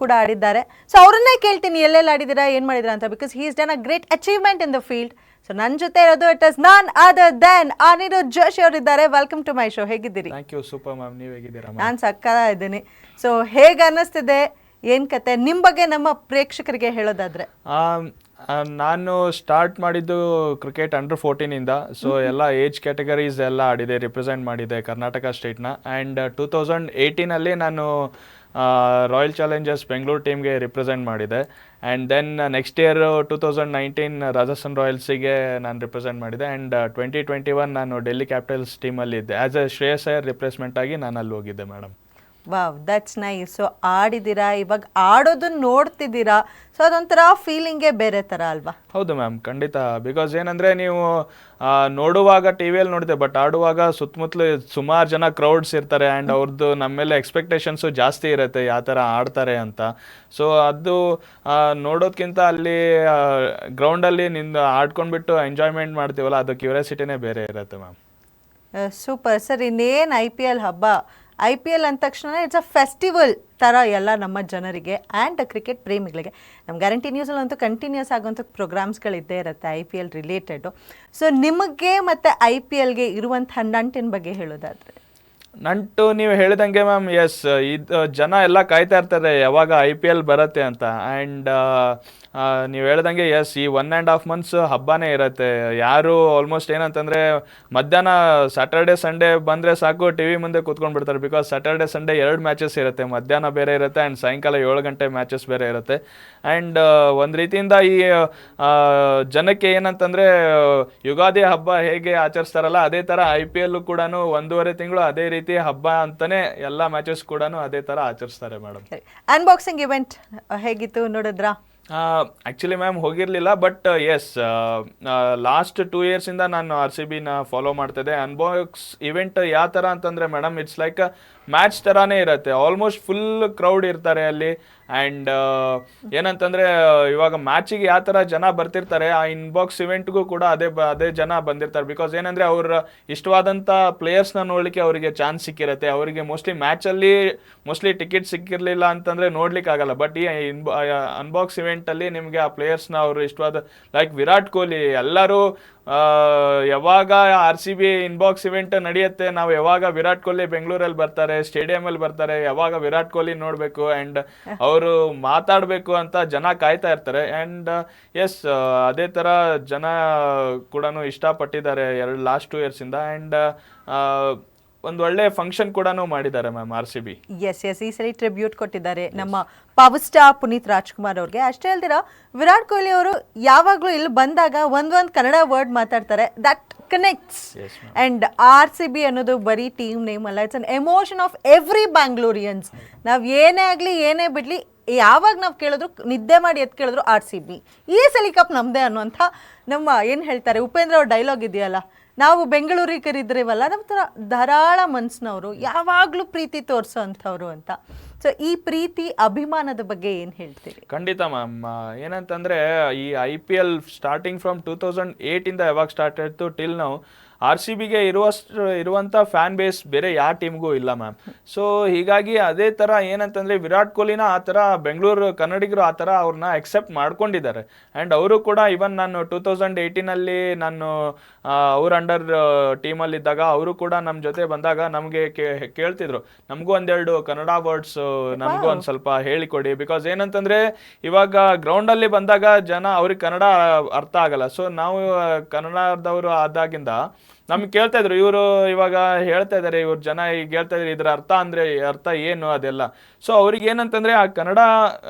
ಕೂಡ ಆಡಿದ್ದಾರೆ. ಸೊ ಅವ್ರನ್ನೇ ಕೇಳ್ತೀನಿ ಎಲ್ಲೆಲ್ಲಿ ಆಡಿದ್ದೀರಾ, ಏನು ಮಾಡಿದ್ದೀರಾ ಅಂತ, because he is done a great achievement in the field. So ನನ್ನ ಜೊತೆ ಇರೋದು it is none other than Aniruddh Joshi ಅವರಿದ್ದಾರೆ. Welcome to my show. ಹೇಗಿದ್ದೀರಿ? Thank you. ಸೂಪರ್ ಮ್ಯಾಮ್, ನೀವು ಹೇಗಿದ್ದೀರಾ? ನಾನು ಸಕ್ಕತ್ತಾಗಿದ್ದೀನಿ. ಸೊ ಹೇಗೆ ಅನ್ನಿಸ್ತಿದೆ, ಏನು ಕತೆ, ನಿಮ್ಮ ಬಗ್ಗೆ ನಮ್ಮ ಪ್ರೇಕ್ಷಕರಿಗೆ ಹೇಳೋದಾದ್ರೆ? ನಾನು ಸ್ಟಾರ್ಟ್ ಮಾಡಿದ್ದು ಕ್ರಿಕೆಟ್ ಅಂಡರ್ 14 ಸೊ ಎಲ್ಲ ಏಜ್ ಕ್ಯಾಟಗರೀಸ್ ಎಲ್ಲ ಆಡಿದೆ, ರಿಪ್ರೆಸೆಂಟ್ ಮಾಡಿದೆ ಕರ್ನಾಟಕ ಸ್ಟೇಟ್ನ. ಆ್ಯಂಡ್ 2018 ನಾನು ರಾಯಲ್ ಚಾಲೆಂಜರ್ಸ್ ಬೆಂಗಳೂರು ಟೀಮ್ಗೆ ರಿಪ್ರೆಸೆಂಟ್ ಮಾಡಿದೆ. And then next year 2019 Rajasthan ರಾಯಲ್ಸಿಗೆ ನಾನು ರಿಪ್ರೆಸೆಂಟ್ ಮಾಡಿದೆ. ಆ್ಯಂಡ್ 2021 ನಾನು ಡೆಲ್ಲಿ ಕ್ಯಾಪಿಟಲ್ಸ್ ಟೀಮಲ್ಲಿದ್ದೆ. As a Shreyas Iyer replacement ಆಗಿ ನಾನು ಅಲ್ಲಿ ಹೋಗಿದ್ದೆ madam. Wow, that's nice. So ಆಡಿದ್ದೀರಾ, ಇವಾಗ ಆಡೋದನ್ನ ನೋಡ್ತಿದ್ದೀರಾ, ಸೊ ಅದೊಂಥರ ಫೀಲಿಂಗೇ ಬೇರೆ ಥರ ಅಲ್ವಾ? ಹೌದು ಮ್ಯಾಮ್, ಖಂಡಿತ. ಬಿಕಾಸ್ ಏನಂದರೆ ನೀವು ನೋಡುವಾಗ ಟಿ ವಿಯಲ್ಲಿ ನೋಡಿದೆ, ಬಟ್ ಆಡುವಾಗ ಸುತ್ತಮುತ್ತಲು ಸುಮಾರು ಜನ ಕ್ರೌಡ್ಸ್ ಇರ್ತಾರೆ. ಆ್ಯಂಡ್ ಅವ್ರದ್ದು ನಮ್ಮ ಮೇಲೆ ಎಕ್ಸ್ಪೆಕ್ಟೇಷನ್ಸು ಜಾಸ್ತಿ ಇರುತ್ತೆ, ಯಾವ ಥರ ಆಡ್ತಾರೆ ಅಂತ. ಸೊ ಅದು ನೋಡೋದಕ್ಕಿಂತ ಅಲ್ಲಿ ಗ್ರೌಂಡಲ್ಲಿ ನಿಂದು ಆಡ್ಕೊಂಡ್ಬಿಟ್ಟು ಎಂಜಾಯ್ಮೆಂಟ್ ಮಾಡ್ತೀವಲ್ಲ, ಅದು ಕ್ಯೂರಿಯಾಸಿಟಿನೇ ಬೇರೆ ಇರುತ್ತೆ ಮ್ಯಾಮ್. Super sir. ಇನ್ನೇನು IPL ಹಬ್ಬ, IPL ಅಂದ ತಕ್ಷಣ ಇಟ್ಸ್ ಅ ಫೆಸ್ಟಿವಲ್ ಥರ ಎಲ್ಲ ನಮ್ಮ ಜನರಿಗೆ ಆ್ಯಂಡ್ ಕ್ರಿಕೆಟ್ ಪ್ರೇಮಿಗಳಿಗೆ. ನಮ್ಮ ಗ್ಯಾರಂಟಿ ನ್ಯೂಸಲ್ಲಿ ಅಂತೂ ಕಂಟಿನ್ಯೂಸ್ ಆಗುವಂಥ ಪ್ರೋಗ್ರಾಮ್ಸ್ಗಳಿದ್ದೇ ಇರುತ್ತೆ IPL ರಿಲೇಟೆಡು. ಸೊ ನಿಮಗೆ ಮತ್ತು IPLಗೆ ಇರುವಂಥ ನಂಟಿನ ಬಗ್ಗೆ ಹೇಳೋದಾದರೆ? ನಂಟು ನೀವು ಹೇಳಿದಂಗೆ ಮ್ಯಾಮ್, ಎಸ್, ಇದು ಜನ ಎಲ್ಲ ಕಾಯ್ತಾ ಇರ್ತಾರೆ ಯಾವಾಗ IPL ಬರುತ್ತೆ ಅಂತ. ಆ್ಯಂಡ್ ನೀವು ಹೇಳ್ದಂಗೆ ಎಸ್, ಈ 1.5 months ಹಬ್ಬನೇ ಇರುತ್ತೆ. ಯಾರು ಆಲ್ಮೋಸ್ಟ್ ಏನಂತಂದರೆ ಮಧ್ಯಾಹ್ನ ಸ್ಯಾಟರ್ಡೆ ಸಂಡೇ ಬಂದರೆ ಸಾಕು, ಟಿ ವಿ ಮುಂದೆ ಕೂತ್ಕೊಂಡ್ಬಿಡ್ತಾರೆ. ಬಿಕಾಸ್ ಸ್ಯಾಟರ್ಡೆ ಸಂಡೇ 2 ಮ್ಯಾಚಸ್ ಇರುತ್ತೆ, ಮಧ್ಯಾಹ್ನ ಬೇರೆ ಇರುತ್ತೆ ಆ್ಯಂಡ್ ಸಾಯಂಕಾಲ 7 ಗಂಟೆ ಮ್ಯಾಚಸ್ ಬೇರೆ ಇರುತ್ತೆ. ಆ್ಯಂಡ್ ಒಂದು ರೀತಿಯಿಂದ ಈ ಜನಕ್ಕೆ ಏನಂತಂದರೆ ಯುಗಾದಿ ಹಬ್ಬ ಹೇಗೆ ಆಚರಿಸ್ತಾರಲ್ಲ, ಅದೇ ಥರ IPL ಕೂಡ 1.5 ತಿಂಗಳು ಅದೇ ರೀತಿ ಹಬ್ಬ ಅಂತಾನೆ ಎಲ್ಲ ಮ್ಯಾಚಸ್ ಕೂಡ ಅದೇ ಥರ ಆಚರಿಸ್ತಾರೆ ಮೇಡಮ್. ಅನ್ಬಾಕ್ಸಿಂಗ್ ಇವೆಂಟ್ ಹೇಗಿತ್ತು, ನೋಡಿದ್ರಾ? ಆ್ಯಕ್ಚುಲಿ ಮ್ಯಾಮ್ ಹೋಗಿರಲಿಲ್ಲ, ಬಟ್ ಎಸ್, ಲಾಸ್ಟ್ 2 yearsಯಿಂದ ನಾನು RCBನ ಫಾಲೋ ಮಾಡ್ತಿದ್ದೆ. ಅನ್ಬಾಕ್ಸ್ ಇವೆಂಟ್ ಯಾವ ಥರ ಅಂತಂದರೆ ಮೇಡಮ್, ಇಟ್ಸ್ ಲೈಕ್ ಮ್ಯಾಚ್ ಥರನೇ ಇರುತ್ತೆ. ಆಲ್ಮೋಸ್ಟ್ ಫುಲ್ ಕ್ರೌಡ್ ಇರ್ತಾರೆ ಅಲ್ಲಿ. ಆ್ಯಂಡ್ ಏನಂತಂದರೆ ಇವಾಗ ಮ್ಯಾಚಿಗೆ ಯಾವ ಥರ ಜನ ಬರ್ತಿರ್ತಾರೆ, ಆ ಇನ್ಬಾಕ್ಸ್ ಇವೆಂಟ್ಗೂ ಕೂಡ ಅದೇ ಜನ ಬಂದಿರ್ತಾರೆ. ಬಿಕಾಸ್ ಏನಂದರೆ ಅವ್ರ ಇಷ್ಟವಾದಂಥ ಪ್ಲೇಯರ್ಸ್ನ ನೋಡಲಿಕ್ಕೆ ಅವರಿಗೆ ಚಾನ್ಸ್ ಸಿಕ್ಕಿರುತ್ತೆ. ಅವರಿಗೆ ಮೋಸ್ಟ್ಲಿ ಟಿಕೆಟ್ ಸಿಕ್ಕಿರಲಿಲ್ಲ ಅಂತಂದರೆ ನೋಡ್ಲಿಕ್ಕೆ ಆಗಲ್ಲ. ಬಟ್ ಈ ಅನ್ಬಾಕ್ಸ್ ಇವೆಂಟಲ್ಲಿ ನಿಮಗೆ ಆ ಪ್ಲೇಯರ್ಸ್ನ ಅವರು ಇಷ್ಟವಾದ, ಲೈಕ್ ವಿರಾಟ್ ಕೊಹ್ಲಿ, ಎಲ್ಲರೂ ಯಾವಾಗ RCB ಇನ್ಬಾಕ್ಸ್ ಇವೆಂಟ್ ನಡೆಯುತ್ತೆ, ನಾವು ಯಾವಾಗ ವಿರಾಟ್ ಕೊಹ್ಲಿ ಬೆಂಗಳೂರಲ್ಲಿ ಬರ್ತಾರೆ, ಸ್ಟೇಡಿಯಮಲ್ಲಿ ಬರ್ತಾರೆ, ಯಾವಾಗ ವಿರಾಟ್ ಕೊಹ್ಲಿ ನೋಡಬೇಕು ಆ್ಯಂಡ್ ಅವರು ಮಾತಾಡಬೇಕು ಅಂತ ಜನ ಕಾಯ್ತಾ ಇರ್ತಾರೆ. ಆ್ಯಂಡ್ ಎಸ್, ಅದೇ ಥರ ಜನ ಕೂಡ ಇಷ್ಟಪಟ್ಟಿದ್ದಾರೆ ಲಾಸ್ಟ್ 2 yearsಯಿಂದ. ಆ್ಯಂಡ್ ಒಂದು ಒಳ್ಳೆ ಫಂಕ್ಷನ್ ಕೂಡ ಮಾಡಿದ್ದಾರೆ ಮ್ಯಾಮ್ RCB. ಎಸ್, ಈ ಸರಿ ಟ್ರಿಬ್ಯೂಟ್ ಕೊಟ್ಟಿದ್ದಾರೆ ನಮ್ಮ ಪವರ್ ಸ್ಟಾರ್ ಪುನೀತ್ ರಾಜ್ಕುಮಾರ್ ಅವ್ರಿಗೆ. ಅಷ್ಟೇ ಅಲ್ದಿರ ವಿರಾಟ್ ಕೊಹ್ಲಿ ಅವರು ಯಾವಾಗಲೂ ಇಲ್ಲಿ ಬಂದಾಗ ಒಂದು ಕನ್ನಡ ವರ್ಡ್ ಮಾತಾಡ್ತಾರೆ, ದಟ್ ಕನೆಕ್ಟ್ಸ್. ಆ್ಯಂಡ್ RCB ಅನ್ನೋದು ಬರೀ ಟೀಮ್ ನೇಮ್ ಅಲ್ಲ, it's an emotion of every Bangaloreans. ನಾವು ಏನೇ ಆಗಲಿ ಏನೇ ಬಿಡಲಿ, ಯಾವಾಗ ನಾವು ಕೇಳಿದ್ರು, ನಿದ್ದೆ ಮಾಡಿ ಎದ್ದು ಕೇಳಿದ್ರು RCB, ಈ ಸಲ ಕಪ್ ನಮ್ಮದೇ ಅನ್ನುವಂಥ ನಮ್ಮ ಏನು ಹೇಳ್ತಾರೆ ಉಪೇಂದ್ರ ಅವ್ರ ಡೈಲಾಗ್ ಇದೆಯಲ್ಲ, ನಾವು ಬೆಂಗಳೂರಿಗರಿದ್ರೇವಲ್ಲ, ನಮ್ಮ ಥರ ಧಾರಾಳ ಮನಸ್ಸಿನವರು, ಯಾವಾಗಲೂ ಪ್ರೀತಿ ತೋರಿಸೋ ಅಂಥವ್ರು ಅಂತ. ಸೊ ಈ ಪ್ರೀತಿ ಅಭಿಮಾನದ ಬಗ್ಗೆ ಏನು ಹೇಳ್ತೀರಿ? ಖಂಡಿತ ಮ್ಯಾಮ್. ಏನಂತಂದರೆ ಈ IPL ಸ್ಟಾರ್ಟಿಂಗ್ ಫ್ರಮ್ 2008 ಯಾವಾಗ ಸ್ಟಾರ್ಟ್ ಆಯಿತು ಟಿಲ್ ನಾವು, RCBಗೆ ಇರುವಂಥ ಫ್ಯಾನ್ ಬೇಸ್ ಬೇರೆ ಯಾವ ಟೀಮ್ಗೂ ಇಲ್ಲ ಮ್ಯಾಮ್. ಸೊ ಹೀಗಾಗಿ ಅದೇ ಥರ ಏನಂತಂದರೆ ವಿರಾಟ್ ಕೊಹ್ಲಿನ ಆ ಥರ ಬೆಂಗಳೂರು ಕನ್ನಡಿಗರು ಆ ಥರ ಅವ್ರನ್ನ ಅಕ್ಸೆಪ್ಟ್ ಮಾಡ್ಕೊಂಡಿದ್ದಾರೆ. ಆ್ಯಂಡ್ ಅವರು ಕೂಡ ಇವನ್ ನಾನು 2018 ನಾನು ಅವ್ರ ಅಂಡರ್ ಟೀಮಲ್ಲಿದ್ದಾಗ ಅವರು ಕೂಡ ನಮ್ಮ ಜೊತೆ ಬಂದಾಗ ನಮಗೆ ಕೇಳ್ತಿದ್ರು, ನಮಗೂ 1-2 ಕನ್ನಡ ವರ್ಡ್ಸ್ ನಮಗೂ ಒಂದು ಸ್ವಲ್ಪ ಹೇಳಿಕೊಡಿ. ಬಿಕಾಸ್ ಏನಂತಂದರೆ ಇವಾಗ ಗ್ರೌಂಡಲ್ಲಿ ಬಂದಾಗ ಜನ ಅವ್ರಿಗೆ ಕನ್ನಡ ಅರ್ಥ ಆಗಲ್ಲ. ಸೊ ನಾವು ಕನ್ನಡದವರು ಆದಾಗಿಂದ ನಮ್ಗೆ ಕೇಳ್ತಾ ಇದ್ರು, ಇವರು ಇವಾಗ ಹೇಳ್ತಾ ಇದ್ದಾರೆ, ಇವ್ರು ಜನ ಈಗ ಹೇಳ್ತಾ ಇದ್ರು ಇದ್ರ ಅರ್ಥ ಏನು ಅದೆಲ್ಲ. ಸೊ ಅವ್ರಿಗೆ ಏನಂತಂದರೆ ಆ ಕನ್ನಡ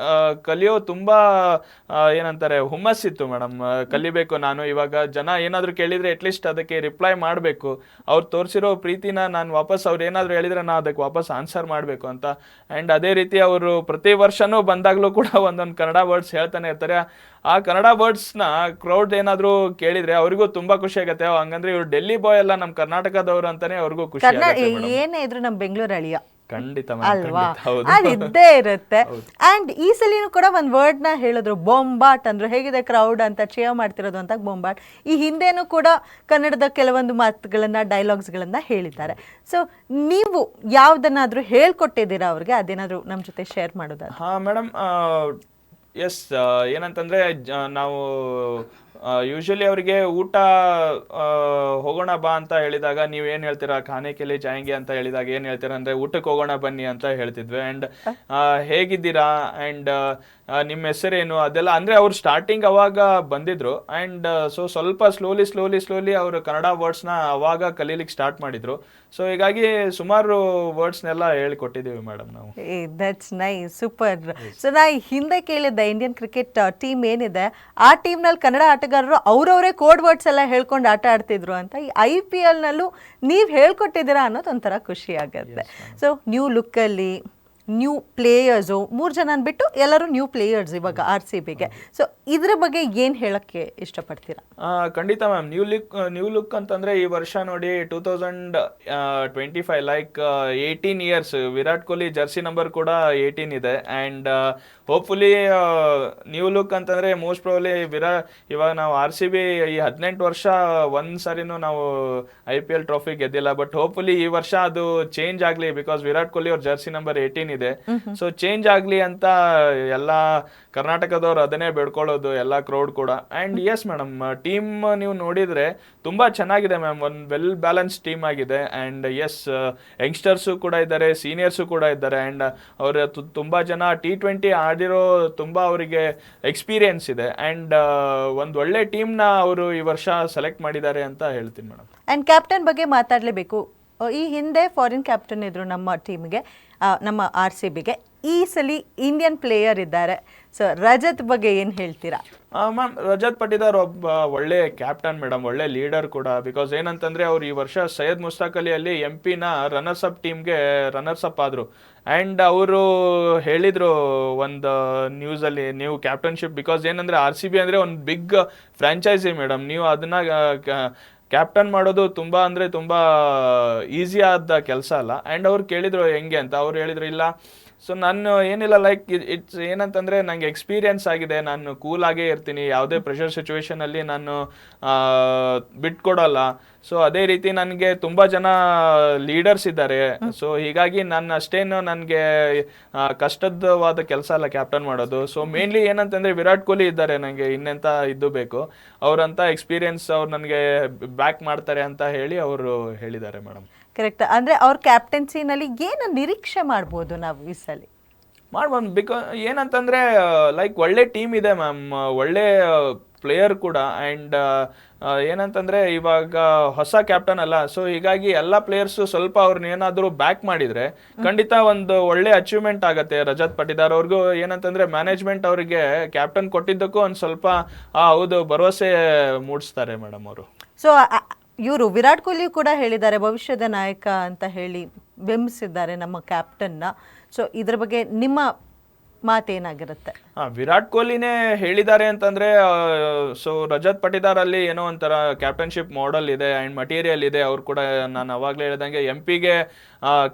ಕಲಿಯೋ ತುಂಬ ಏನಂತಾರೆ ಹುಮ್ಮಸ್ಸಿತ್ತು ಮೇಡಮ್. ಕಲಿಬೇಕು ನಾನು, ಇವಾಗ ಜನ ಏನಾದರೂ ಕೇಳಿದರೆ ಅಟ್ಲೀಸ್ಟ್ ಅದಕ್ಕೆ ರಿಪ್ಲೈ ಮಾಡಬೇಕು, ಅವ್ರು ತೋರಿಸಿರೋ ಪ್ರೀತಿನ ನಾನು ವಾಪಸ್ ಅವ್ರು ಏನಾದರೂ ಹೇಳಿದರೆ ನಾನು ಅದಕ್ಕೆ ವಾಪಸ್ ಆನ್ಸರ್ ಮಾಡಬೇಕು ಅಂತ. ಆ್ಯಂಡ್ ಅದೇ ರೀತಿ ಅವರು ಪ್ರತಿ ವರ್ಷವೂ ಬಂದಾಗಲೂ ಕೂಡ ಒಂದೊಂದು ಕನ್ನಡ ವರ್ಡ್ಸ್ ಹೇಳ್ತಾನೆ ಇರ್ತಾರೆ. ಆ ಕನ್ನಡ ವರ್ಡ್ಸ್ನ ಕ್ರೌಡ್ ಏನಾದರೂ ಕೇಳಿದರೆ ಅವರಿಗೂ ತುಂಬ ಖುಷಿ ಆಗುತ್ತೆ. ಹಂಗಂದ್ರೆ ಇವ್ರು ಡೆಲ್ಲಿ ಬಾಯ್ ಎಲ್ಲ ನಮ್ಮ ಕರ್ನಾಟಕದವರು ಅಂತಾನೆ ಅವ್ರಿಗೂ ಖುಷಿ ಆಗುತ್ತೆ. ಏನೇ ಇದ್ರು ನಮ್ಮ ಬೆಂಗಳೂರು ಅಳಿಯ ಖಂಡಿತ ಅಲ್ವಾ ಖಂಡಿತ ಹೌದು. ಅದಿದ್ದೇ ಇರುತ್ತೆ. ಅಂಡ್ ಈ ಸಲಿನೂ ಕೂಡ ಒಂದು ವರ್ಡ್ ನ ಹೇಳಿದ್ರು, ಬೊಂಬಾಟ್ ಅಂದ್ರು. ಹೇಗಿದೆ ಕ್ರೌಡ್ ಅಂತ ಚೇರ್ ಮಾಡ್ತಿರೋದು ಅಂತ ಬೊಂಬಾಟ್. ಈ ಹಿಂದೆನೂ ಕೂಡ ಕನ್ನಡದ ಕೆಲವೊಂದು ಮಾತುಗಳನ್ನ ಡೈಲಾಗ್ಸ್ಗಳನ್ನ ಹೇಳಿದ್ದಾರೆ. ಸೊ ನೀವು ಯಾವ್ದನ್ನಾದ್ರೂ ಹೇಳ್ಕೊಟ್ಟಿದ್ದೀರಾ ಅವ್ರಿಗೆ, ಅದೇನಾದ್ರೂ ನಮ್ಮ ಜೊತೆ ಶೇರ್ ಮಾಡೋದಾದ್ರೆ? ಹಾ ಮೇಡಮ್, ಎಸ್, ಏನಂತಂದ್ರೆ ನಾವು ಯೂಶಲಿ ಅವರಿಗೆ ಊಟ ಹೋಗೋಣ ಬಾ ಅಂತ ಹೇಳಿದಾಗ ನೀವು ಏನ್ ಹೇಳ್ತೀರಾ, ಖಾನೆ ಕೆಲಿ ಜಾಯಂಗೆ ಅಂತ ಹೇಳಿದಾಗ ಏನ್ ಹೇಳ್ತೀರಾ ಅಂದ್ರೆ ಊಟಕ್ಕೆ ಹೋಗೋಣ ಬನ್ನಿ ಅಂತ ಹೇಳ್ತಿದ್ವಿ. ಅಂಡ್ ಹೇಗಿದ್ದೀರಾ ಅಂಡ್ ನಿಮ್ಮ ಹೆಸರೇನು ಅದೆಲ್ಲ, ಅಂದ್ರೆ ಅವ್ರು ಸ್ಟಾರ್ಟಿಂಗ್ ಅವಾಗ ಬಂದಿದ್ರು. ಅಂಡ್ ಸೊ ಸ್ವಲ್ಪ ಸ್ಲೋಲಿ ಅವರು ಕನ್ನಡ ವರ್ಡ್ಸ್ನ ಅವಾಗ ಕಲೀಲಿಕ್ಕೆ ಸ್ಟಾರ್ಟ್ ಮಾಡಿದ್ರು. ಸೊ ಹೀಗಾಗಿ ಸುಮಾರು ವರ್ಡ್ಸ್ನೆಲ್ಲ ಹೇಳಿಕೊಟ್ಟಿದ್ದೀವಿ ಮೇಡಮ್ ನಾವು. That's nice, super. ಸೊ ನಾ ಹಿಂದೆ ಕೇಳಿದ್ದೆ, ಇಂಡಿಯನ್ ಕ್ರಿಕೆಟ್ ಟೀಮ್ ಏನಿದೆ ಆ ಟೀಮ್ನಲ್ಲಿ ಕನ್ನಡ ಆಟಗಾರರು ಅವ್ರವರೇ ಕೋಡ್ ವರ್ಡ್ಸ್ ಎಲ್ಲ ಹೇಳ್ಕೊಂಡು ಆಟ ಆಡ್ತಿದ್ರು ಅಂತ. ಈ IPL ನಲ್ಲೂ ನೀವು ಹೇಳ್ಕೊಟ್ಟಿದ್ದೀರಾ ಅನ್ನೋದು ಒಂಥರ ಖುಷಿ ಆಗುತ್ತೆ. ಸೊ ನ್ಯೂ ಲುಕ್ಕಲ್ಲಿ ನ್ಯೂ ಪ್ಲೇಯರ್ಸು 3 ಜನ ಬಿಟ್ಟು ಎಲ್ಲರೂ ನ್ಯೂ ಪ್ಲೇಯರ್ಸ್ ಇವಾಗ RCBಗೆ. ಸೊ ಇದ್ರ ಬಗ್ಗೆ ಏನು ಹೇಳಕ್ಕೆ ಇಷ್ಟಪಡ್ತೀರಾ? ಖಂಡಿತ ಮ್ಯಾಮ್, ನ್ಯೂ ಲುಕ್ ಅಂತಂದ್ರೆ ಈ ವರ್ಷ ನೋಡಿ 2025 like 18 years Virat Kohli Jersey number ಕೂಡ 18 ಇದೆ. ಅಂಡ್ ಹೋಪ್ಫುಲಿ ನ್ಯೂ ಲುಕ್ ಅಂತಂದ್ರೆ ಮೋಸ್ಟ್ ಪ್ರಾಬಬ್ಲಿ ಇವಾಗ ನಾವು RCB ಈ 18 ವರ್ಷ ಒಂದ್ ಸರಿನೂ ನಾವು IPL ಟ್ರೋಫಿ ಗೆದ್ದಿಲ್ಲ. ಬಟ್ ಹೋಪ್ಫುಲಿ ಈ ವರ್ಷ ಅದು ಚೇಂಜ್ ಆಗ್ಲಿ, ಬಿಕಾಸ್ ವಿರಾಟ್ ಕೊಹ್ಲಿ ಅವ್ರ ಜರ್ಸಿ ನಂಬರ್ 18 ಇದೆ. ಸೊ ಚೇಂಜ್ ಆಗ್ಲಿ ಅಂತ ಎಲ್ಲಾ ಕರ್ನಾಟಕದವ್ರು ಅದನ್ನೇ ಬೇಡ್ಕೊಳ್ಳೋದು, ಎಲ್ಲ ಕ್ರೌಡ್ ಕೂಡ. ಅಂಡ್ ಎಸ್ ಮೇಡಮ್, ಟೀಮ್ ನೀವು ನೋಡಿದ್ರೆ ತುಂಬಾ ಚೆನ್ನಾಗಿದೆ ಮ್ಯಾಮ್, ಒಂದು ವೆಲ್ ಬ್ಯಾಲೆನ್ಸ್ ಟೀಮ್ ಆಗಿದೆ. ಅಂಡ್ ಎಸ್, ಯಂಗ್ಸ್ಟರ್ಸು ಕೂಡ ಇದ್ದಾರೆ, ಸೀನಿಯರ್ಸು ಕೂಡ ಇದ್ದಾರೆ. ಅಂಡ್ ಅವ್ರ ತುಂಬಾ ಜನ T20 ಆಡಿರೋ ತುಂಬಾ ಅವರಿಗೆ ಎಕ್ಸ್ಪೀರಿಯನ್ಸ್ ಇದೆ. ಅಂಡ್ ಒಂದು ಒಳ್ಳೆ ಟೀಮ್ನ ಅವರು ಈ ವರ್ಷ ಸೆಲೆಕ್ಟ್ ಮಾಡಿದ್ದಾರೆ ಅಂತ ಹೇಳ್ತೀನಿ ಮೇಡಮ್. ಅಂಡ್ ಕ್ಯಾಪ್ಟನ್ ಬಗ್ಗೆ ಮಾತಾಡಲೇಬೇಕು. ಈ ಹಿಂದೆ ಫಾರಿನ್ ಕ್ಯಾಪ್ಟನ್ ಇದ್ರು ನಮ್ಮ ಟೀಮ್ಗೆ, ನಮ್ಮ RCBಗೆ. ಈ ಸಲ ಇಂಡಿಯನ್ ಪ್ಲೇಯರ್ ಇದ್ದಾರೆ. ಸೊ ರಜತ್ ಬಗ್ಗೆ ಏನು ಹೇಳ್ತೀರಾ? ಮ್ಯಾಮ್, ರಜತ್ ಪಟಿದಾರ್ ಒಬ್ಬ ಒಳ್ಳೆ ಕ್ಯಾಪ್ಟನ್ ಮೇಡಮ್, ಒಳ್ಳೆ ಲೀಡರ್ ಕೂಡ. ಬಿಕಾಸ್ ಏನಂತಂದ್ರೆ ಅವ್ರು ಈ ವರ್ಷ ಸೈಯದ್ ಮುಷ್ತಾಕ್ ಅಲಿಯಲ್ಲಿ MP ನ ರನ್ನರ್ಸ್ ಅಪ್ ಟೀಮ್ಗೆ ರನ್ನರ್ಸ್ ಅಪ್ ಆದ್ರು. ಅಂಡ್ ಅವರು ಹೇಳಿದ್ರು ಒಂದು ನ್ಯೂಸಲ್ಲಿ, ನೀವು ಕ್ಯಾಪ್ಟನ್ಶಿಪ್, ಬಿಕಾಸ್ ಏನಂದ್ರೆ RCB ಅಂದ್ರೆ ಒಂದು ಬಿಗ್ ಫ್ರಾಂಚೈಸಿ ಮೇಡಮ್, ನೀವು ಅದನ್ನ ಕ್ಯಾಪ್ಟನ್ ಮಾಡೋದು ತುಂಬಾ ಅಂದ್ರೆ ತುಂಬಾ ಈಸಿ ಆದ ಕೆಲಸ ಅಲ್ಲ. ಅಂಡ್ ಅವ್ರು ಕೇಳಿದ್ರು ಹೆಂಗೆ ಅಂತ, ಅವ್ರು ಹೇಳಿದ್ರು ಇಲ್ಲ, ಸೊ ನಾನು ಏನಿಲ್ಲ, ಲೈಕ್ ಇಟ್ಸ್ ಏನಂತಂದ್ರೆ ನಂಗೆ ಎಕ್ಸ್ಪೀರಿಯನ್ಸ್ ಆಗಿದೆ, ನಾನು ಕೂಲ್ ಆಗೇ ಇರ್ತೀನಿ, ಯಾವುದೇ ಪ್ರೆಷರ್ ಸಿಚುವೇಶನ್ ಅಲ್ಲಿ ನಾನು ಬಿಟ್ಕೊಡಲ್ಲ. ಸೊ ಅದೇ ರೀತಿ ನನಗೆ ತುಂಬಾ ಜನ ಲೀಡರ್ಸ್ ಇದ್ದಾರೆ. ಸೊ ಹೀಗಾಗಿ ನಾನು ಅಷ್ಟೇನು ನನಗೆ ಕಷ್ಟದವಾದ ಕೆಲಸ ಅಲ್ಲ ಕ್ಯಾಪ್ಟನ್ ಮಾಡೋದು. ಸೊ ಮೇನ್ಲಿ ಏನಂತಂದ್ರೆ ವಿರಾಟ್ ಕೊಹ್ಲಿ ಇದ್ದಾರೆ, ನನಗೆ ಇನ್ನೆಂತ ಇದ್ದು ಬೇಕು, ಅವ್ರಂತ ಎಕ್ಸ್ಪೀರಿಯನ್ಸ್ ಅವ್ರು ನನಗೆ ಬ್ಯಾಕ್ ಮಾಡ್ತಾರೆ ಅಂತ ಹೇಳಿ ಅವರು ಹೇಳಿದ್ದಾರೆ ಮೇಡಮ್. ಕರೆಕ್ಟ್. ಅಂದ್ರೆ ಅವ್ರ ಕ್ಯಾಪ್ಟನ್ಸಿನಲ್ಲಿ ಏನು ನಿರೀಕ್ಷೆ ಮಾಡ್ಬೋದು ನಾವು ಈ ಸಲ? ಮಾಡ್ಬೋದು, ಬಿಕಾಸ್ ಏನಂತಂದ್ರೆ ಲೈಕ್ ಒಳ್ಳೆ ಟೀಮ್ ಇದೆ ಮ್ಯಾಮ್, ಒಳ್ಳೆ ಪ್ಲೇಯರ್ ಕೂಡ. ಅಂಡ್ ಏನಂತಂದ್ರೆ ಇವಾಗ ಹೊಸ ಕ್ಯಾಪ್ಟನ್ ಅಲ್ಲ, ಸೊ ಹೀಗಾಗಿ ಎಲ್ಲ ಪ್ಲೇಯರ್ಸ್ ಸ್ವಲ್ಪ ಅವ್ರನ್ನ ಏನಾದ್ರು ಬ್ಯಾಕ್ ಮಾಡಿದ್ರೆ ಖಂಡಿತ ಒಂದು ಒಳ್ಳೆ ಅಚೀವ್ಮೆಂಟ್ ಆಗತ್ತೆ. ರಜತ್ ಪಟಿದಾರ್ ಅವ್ರಿಗೂ ಏನಂತಂದ್ರೆ ಮ್ಯಾನೇಜ್ಮೆಂಟ್ ಅವರಿಗೆ ಕ್ಯಾಪ್ಟನ್ ಕೊಟ್ಟಿದ್ದಕ್ಕೂ ಒಂದು ಸ್ವಲ್ಪ ಹೌದು ಭರವಸೆ ಮೂಡಿಸ್ತಾರೆ ಮೇಡಮ್ ಅವರು. ಸೊ ಇವರು ವಿರಾಟ್ ಕೊಹ್ಲಿ ಕೂಡ ಹೇಳಿದ್ದಾರೆ ಭವಿಷ್ಯದ ನಾಯಕ ಅಂತ ಹೇಳಿ ಬೆಂಬಲಿಸಿದ್ದಾರೆ ನಮ್ಮ ಕ್ಯಾಪ್ಟನ್ನ. ಸೊ ಇದ್ರ ಬಗ್ಗೆ ನಿಮ್ಮ ಮಾತೇನಾಗಿರುತ್ತೆ? ವಿರಾಟ್ ಕೊಹ್ಲಿನೇ ಹೇಳಿದ್ದಾರೆ ಅಂತಂದ್ರೆ, ಸೊ ರಜತ್ ಪಟಿದಾರ್ ಅಲ್ಲಿ ಏನೋ ಒಂಥರ ಕ್ಯಾಪ್ಟನ್ಶಿಪ್ ಮಾಡೆಲ್ ಇದೆ ಅಂಡ್ ಮಟೀರಿಯಲ್ ಇದೆ. ಅವ್ರು ಕೂಡ ನಾನು ಅವಾಗಲೇ ಹೇಳ್ದಂಗೆ MP ಗೆ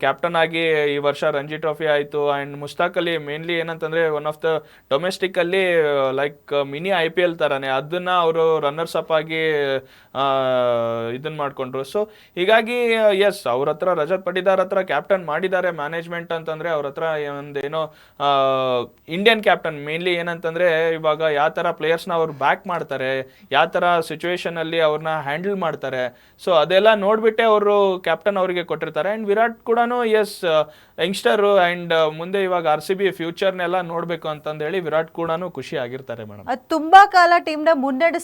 ಕ್ಯಾಪ್ಟನ್ ಆಗಿ ಈ ವರ್ಷ ರಂಜಿ ಟ್ರೋಫಿ ಆಯಿತು. ಅಂಡ್ ಮುಷ್ತಾಕ್ ಅಲಿ ಮೇನ್ಲಿ ಏನಂತಂದ್ರೆ ಒನ್ ಆಫ್ ದ ಡೊಮೆಸ್ಟಿಕ್ ಅಲ್ಲಿ ಲೈಕ್ ಮಿನಿ IPL ತರಾನೇ, ಅದನ್ನ ಅವರು ರನ್ನರ್ಸ್ ಅಪ್ ಆಗಿ ಇದನ್ನ ಮಾಡ್ಕೊಂಡ್ರು. ಸೊ ಹೀಗಾಗಿ ಎಸ್, ಅವ್ರ ಹತ್ರ ರಜತ್ ಪಟಿದಾರ್ ಹತ್ರ ಕ್ಯಾಪ್ಟನ್ ಮಾಡಿದ್ದಾರೆ ಮ್ಯಾನೇಜ್ಮೆಂಟ್ ಅಂತಂದ್ರೆ, ಅವ್ರ ಹತ್ರ ಒಂದೇನೋ ಇಂಡಿಯನ್ ಕ್ಯಾಪ್ಟನ್ ಮೇನ್ಲಿ ಏನಂತಂದ್ರೆ ಇವಾಗ ಯಾವ ತರ ಪ್ಲೇಯರ್ಸ್ನ ಅವ್ರು ಬ್ಯಾಕ್ ಮಾಡ್ತಾರೆ, ಯಾವ ತರ ಸಿಚುವೇಶನ್ ಅಲ್ಲಿ ಅವ್ರನ್ನ ಹ್ಯಾಂಡಲ್ ಮಾಡ್ತಾರೆ. ಸೊ ಅದೆಲ್ಲ ನೋಡ್ಬಿಟ್ಟೆ ಅವರು ಕ್ಯಾಪ್ಟನ್ ಅವರಿಗೆ ಕೊಟ್ಟಿರ್ತಾರೆ. ಅಂಡ್ ವಿರಾಟ್ ಕೂಡ ಎಸ್ ಯಂಗ್ಸ್ಟರ್ ಅಂಡ್ ಮುಂದೆ ಇವಾಗ RCB ಫ್ಯೂಚರ್ನೆಲ್ಲ ನೋಡ್ಬೇಕು ಅಂತಂದ ಹೇಳಿ ವಿರಾಟ್ ಕೂಡ ಖುಷಿ ಆಗಿರ್ತಾರೆ ಮೇಡಮ್. ತುಂಬಾ ಕಾಲ ಟೀಮ್ನ ಮುನ್ನಡೆಸ್